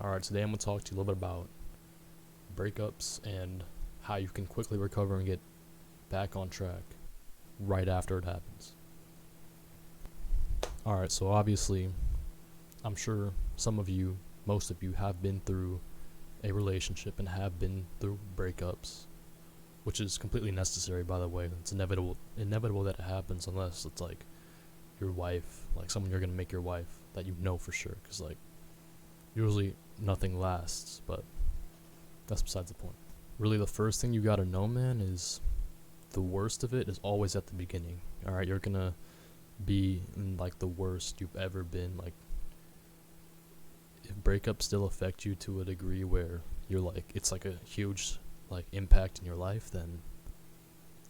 Alright, today I'm going to talk to you a little bit about breakups and how you can quickly recover and get back on track right after it happens. Alright, so obviously, I'm sure some of you, most of you, have been through a relationship and have been through breakups, which is completely necessary, by the way. It's inevitable that it happens unless it's like your wife, like someone you're going to make your wife that you know for sure, because like usually nothing lasts, but that's besides the point. Really, the first thing you gotta know, man, is the worst of it is always at the beginning. Alright, you're gonna be in like the worst you've ever been. Like, if breakups still affect you to a degree where you're like, it's like a huge like impact in your life, then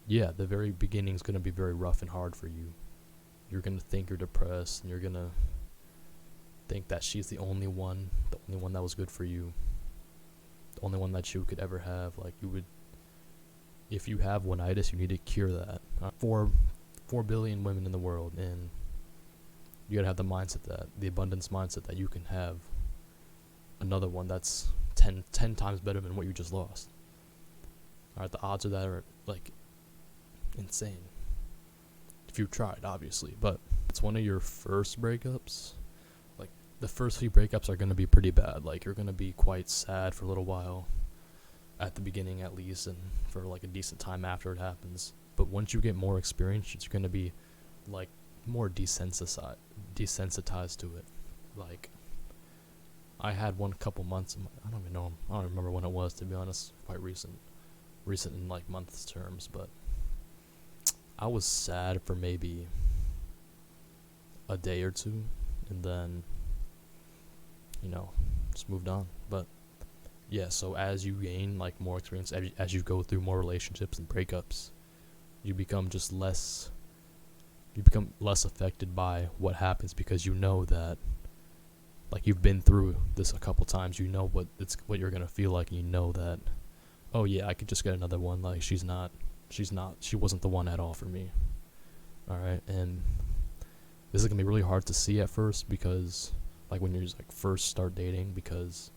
yeah, the very beginning is gonna be very rough and hard for you. You're gonna think you're depressed, and you're gonna think that she's the only one that was good for you, the only one that you could ever have. Like, you would, if you have one-itis, you need to cure that. 4 billion women in the world, and you gotta have the mindset, that the abundance mindset, that you can have another one that's 10 times better than what you just lost. Alright, the odds of that are like insane if you tried, obviously, but it's one of your first breakups. Like, the first few breakups are going to be pretty bad. Like, you're going to be quite sad for a little while, at the beginning at least, and for like a decent time after it happens. But once you get more experience, you're going to be like more desensitized to it. Like, I had one couple months, I don't remember when it was, to be honest. Quite recent in like months terms, but I was sad for maybe a day or two, and then, just moved on. But yeah, so as you gain like more experience, as you go through more relationships and breakups, you become less affected by what happens, because you know that, like, you've been through this a couple times. You know what you're gonna feel like, and you know that, oh yeah, I could just get another one. Like, she wasn't the one at all for me. Alright, and this is gonna be really hard to see at first, because like when you're just like first start dating, because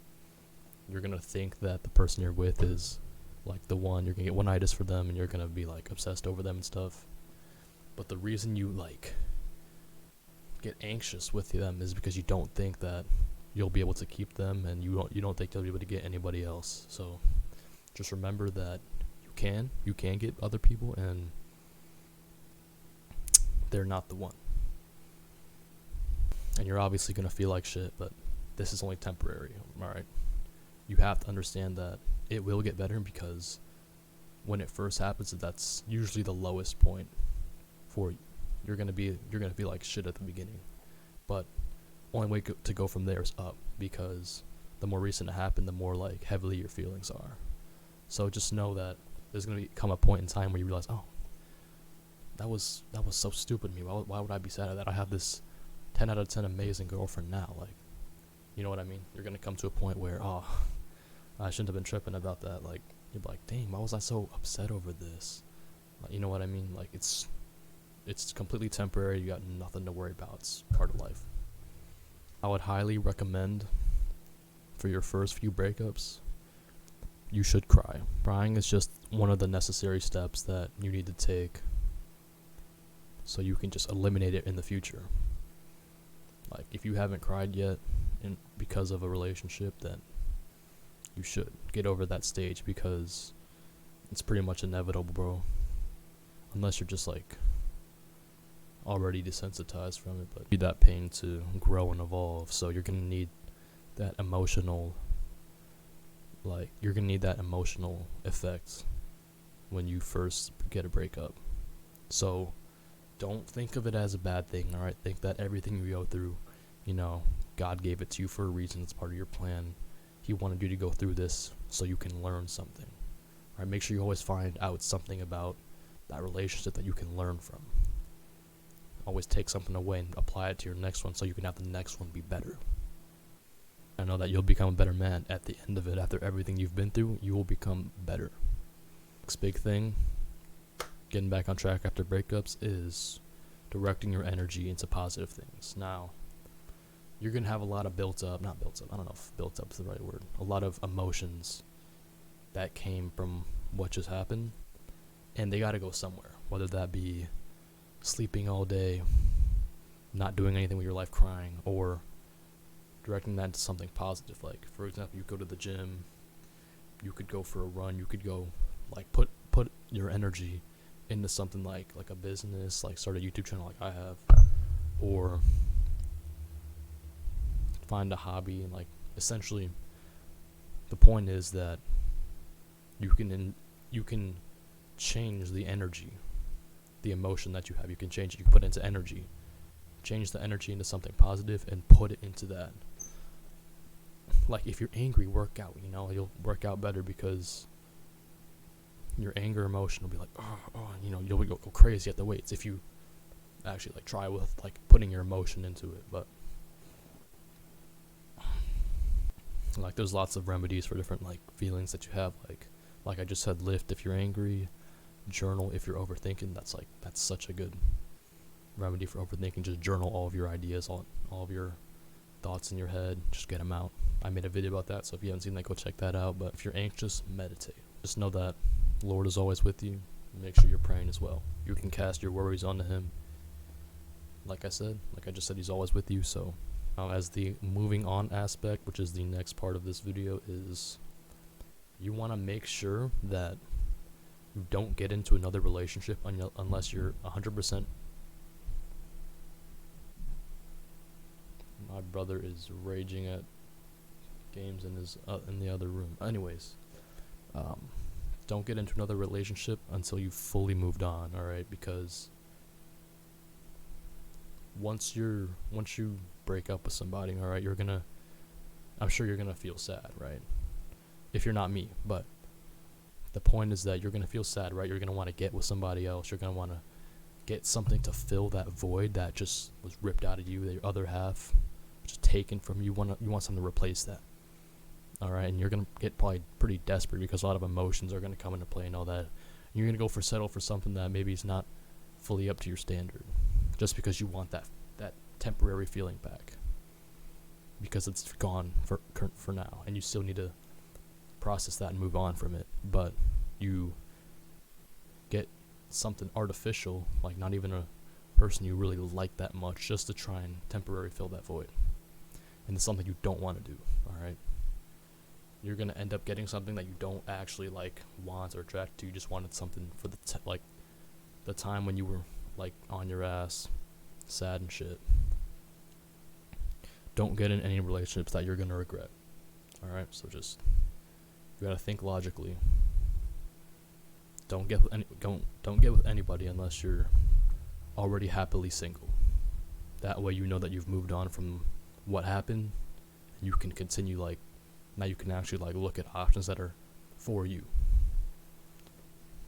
you're gonna think that the person you're with is like the one. You're gonna get one-itis for them, and you're gonna be like obsessed over them and stuff. But the reason you like get anxious with them is because you don't think that you'll be able to keep them, and you don't think you'll be able to get anybody else. So just remember that you can get other people, and they're not the one. And you're obviously gonna feel like shit, but this is only temporary. Alright, you have to understand that it will get better, because when it first happens, that's usually the lowest point for you. You're gonna feel like shit at the beginning, but only way to go from there is up, because the more recent it happened, the more like heavily your feelings are. So just know that there's gonna come a point in time where you realize, oh, that was so stupid of me. Why would I be sad at that? I have this 10 out of 10 amazing girlfriend now. Like, you know what I mean? You're gonna come to a point where, oh, I shouldn't have been tripping about that. Like, you're like, dang, why was I so upset over this? Like, you know what I mean? Like, it's completely temporary. You got nothing to worry about. It's part of life. I would highly recommend, for your first few breakups, you should cry. Crying is just one of the necessary steps that you need to take, so you can just eliminate it in the future. Like, if you haven't cried yet because of a relationship, then you should get over that stage, because it's pretty much inevitable, bro. Unless you're just like already desensitized from it, but you need that pain to grow and evolve. So you're gonna need that emotional effect when you first get a breakup. So don't think of it as a bad thing. Alright, think that everything you go through, God gave it to you for a reason. It's part of your plan. He wanted you to go through this so you can learn something. Alright, make sure you always find out something about that relationship that you can learn from. Always take something away and apply it to your next one, so you can have the next one be better. I know that you'll become a better man at the end of it. After everything you've been through, you will become better. Next big thing, getting back on track after breakups, is directing your energy into positive things. Now, you're gonna have a lot of not built up, I don't know if built up is the right word, a lot of emotions that came from what just happened, and they gotta go somewhere, whether that be sleeping all day, not doing anything with your life, crying, or directing that into something positive. Like, for example, you go to the gym, you could go for a run, you could go, like, put your energy into something like a business, like start a YouTube channel like I have, or find a hobby. And, like, essentially the point is that you can change the energy, the emotion that you have. You can change it. You can put it into energy, change the energy into something positive, and put it into that. Like, if you're angry, work out. You'll work out better because your anger emotion will be like, you'll go crazy at the weights if you actually, like, try with, like, putting your emotion into it. But, like, there's lots of remedies for different, like, feelings that you have. Like I just said, lift if you're angry, journal if you're overthinking. That's such a good remedy for overthinking. Just journal all of your ideas, all of your thoughts in your head. Just get them out. I made a video about that, so if you haven't seen that, go check that out. But if you're anxious, meditate. Just know that Lord is always with you. Make sure you're praying as well. You can cast your worries onto him. Like I just said, he's always with you. So now, as the moving on aspect, which is the next part of this video, is you want to make sure that you don't get into another relationship unless you're 100%. My brother is raging at games in the other room. Anyways, don't get into another relationship until you've fully moved on. All right, because once you break up with somebody, all right, I'm sure you're gonna feel sad, right? If you're not me, but the point is that you're gonna feel sad, right? You're gonna want to get with somebody else. You're gonna want to get something to fill that void that just was ripped out of you, that your other half just taken from you. You want something to replace that. All right, and you're gonna get probably pretty desperate because a lot of emotions are gonna come into play and all that. And you're gonna settle for something that maybe is not fully up to your standard, just because you want that temporary feeling back, because it's gone for now, and you still need to process that and move on from it. But you get something artificial, like not even a person you really like that much, just to try and temporarily fill that void, and it's something you don't want to do. All right, you're gonna end up getting something that you don't actually like, want, or attracted to. You just wanted something for the time when you were, like, on your ass, sad and shit. Don't get in any relationships that you're gonna regret. All right, so just, you gotta think logically. Don't get with anybody unless you're already happily single. That way you know that you've moved on from what happened, and you can continue, like, now you can actually, like, look at options that are for you.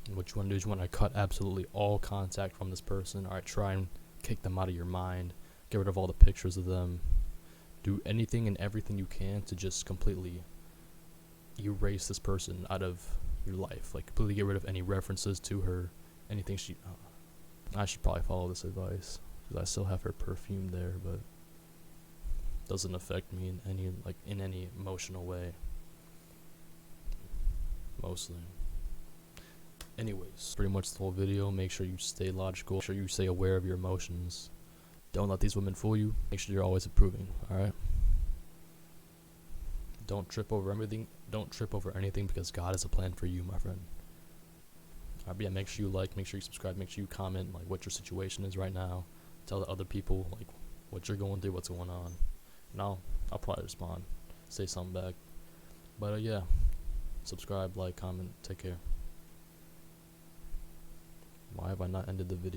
And what you want to do is you want to cut absolutely all contact from this person. All right, try and kick them out of your mind. Get rid of all the pictures of them. Do anything and everything you can to just completely erase this person out of your life. Like, completely get rid of any references to her, anything she. I should probably follow this advice because I still have her perfume there, but doesn't affect me in any emotional way. Mostly. Anyways, pretty much the whole video. Make sure you stay logical. Make sure you stay aware of your emotions. Don't let these women fool you. Make sure you're always improving. All right. Don't trip over everything. Don't trip over anything, because God has a plan for you, my friend. All right, but yeah, make sure you like, make sure you subscribe, make sure you comment, like, what your situation is right now. Tell the other people, like, what you're going through, what's going on. And I'll probably respond, say something back. But yeah, subscribe, like, comment, take care. Why have I not ended the video?